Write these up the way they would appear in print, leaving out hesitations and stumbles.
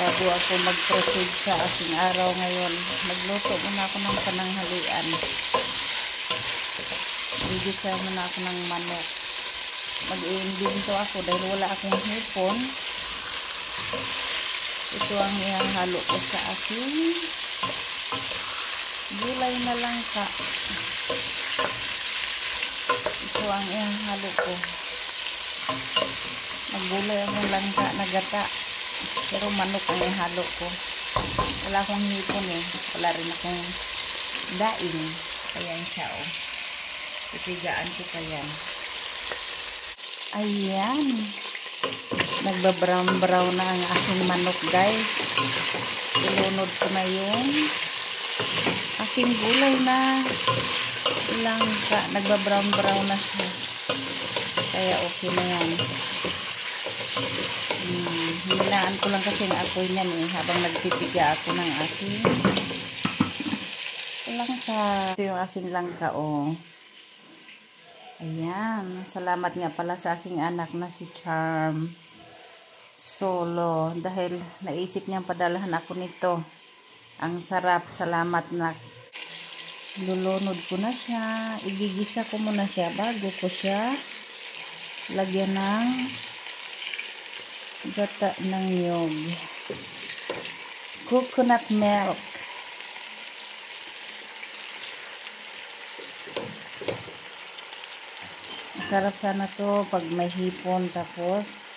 bago ako mag-proceed sa aking araw ngayon. Magluto muna ako ng pananghalian. Bigisa muna ako ng manok. Mag-iimbento ako dahil wala akong hipon. Ito ang ihahalo ko sa aking gulay na langka. Ito ang ihahalo ko. Maggulay akong langka na gata. Pero manok ang ihalo ko. Wala akong hipon eh. Wala rin akong daing. Ayan siya oh. Itigaan ko pa yan. Ayan. Nagbabrown-brown na ang aking manok guys. Ilunod ko na yung aking gulay na langka. Nagbabrown-brown na siya. Kaya okay na yan. Hinilaan ko lang kasi ng apoy niyan eh. Habang nagpipiga ako ng aking langka. Ito yung aking langka oh. Ayan. Salamat nga pala sa aking anak na si Charm Solo. Dahil naisip niyang padalahan ako nito. Ang sarap. Salamat na. Lulunod ko na siya. Igigisa ko muna siya bago ko siya lagyan ng gata ng niyog. Coconut milk. Masarap sana to pag may hipon tapos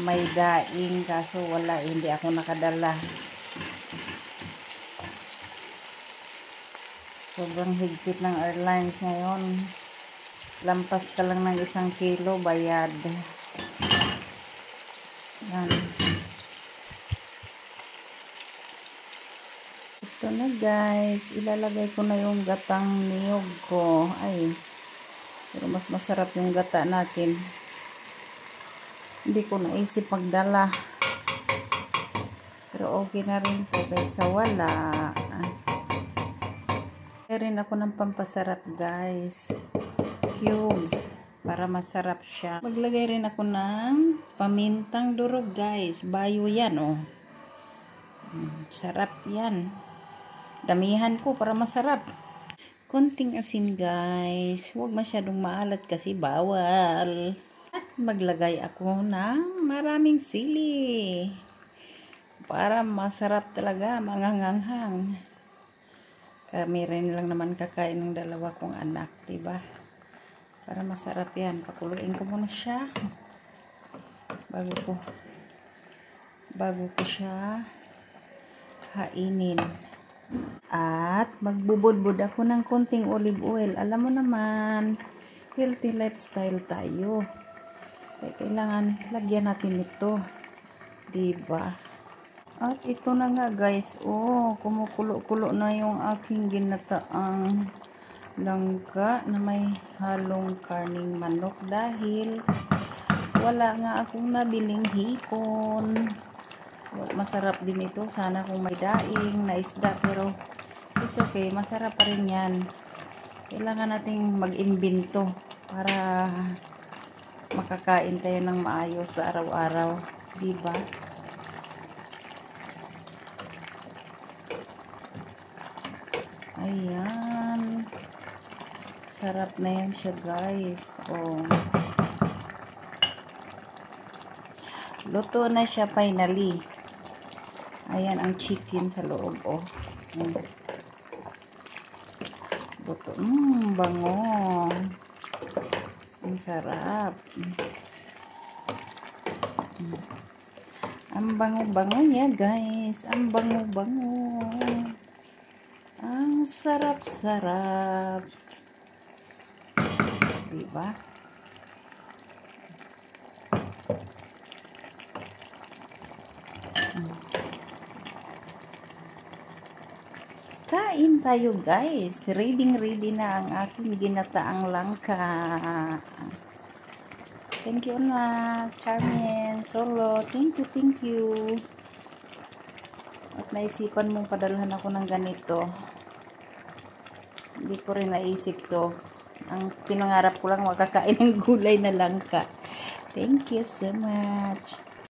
may daing kaso wala, hindi ako nakadala. Sobrang higpit ng airlines ngayon. Lampas ka lang ng 1 kilo bayad. Yan. Ito na guys, ilalagay ko na yung gatang niyog ko. Ay, pero mas masarap yung gata natin. Hindi ko naisip magdala. Pero okay na rin po kaysa wala. Kaya rin ako ng pampasarap guys. Cubes. Para masarap siya. Maglagay rin ako ng pamintang durog guys. Bayo yan oh. Sarap yan. Damihan ko para masarap. Konting asin guys. Huwag masyadong maalat kasi bawal. At maglagay ako ng maraming sili. Para masarap talaga. Manganganghang. Kami rin lang naman kakain ng 2 kong anak. Diba? Para masarap yan. Pakuluin ko muna siya. Bago ko siya hainin. At magbubudbud ako ng konting olive oil. Alam mo naman, healthy lifestyle tayo. Kaya kailangan lagyan natin ito. Diba? At ito na nga guys. Oh, kumukulo-kulo na yung aking ginataang langka na may halong karning manok dahil wala nga akong nabiling hipon. Masarap din ito. Sana kung may daing na isda pero it's okay. Masarap pa rin yan. Kailangan nating mag-imbento para makakain tayo ng maayos sa araw-araw. Diba? Ayan. Sarap na yan siya guys. Oh. Luto na siya finally. Ayan ang chicken sa loob oh. Luto. Bango. Ang sarap. Ang bango-bango niya guys. Ang bango-bango. Ang sarap-sarap. Diba? Kain tayo guys. Ready na ang aking ginataang langka. Thank you na Carmen Solo. Thank you. At naisipan mong padalhan ako ng ganito. Hindi ko rin naisip to. Ang pinangarap ko lang makakain ng gulay na langka. Thank you so much.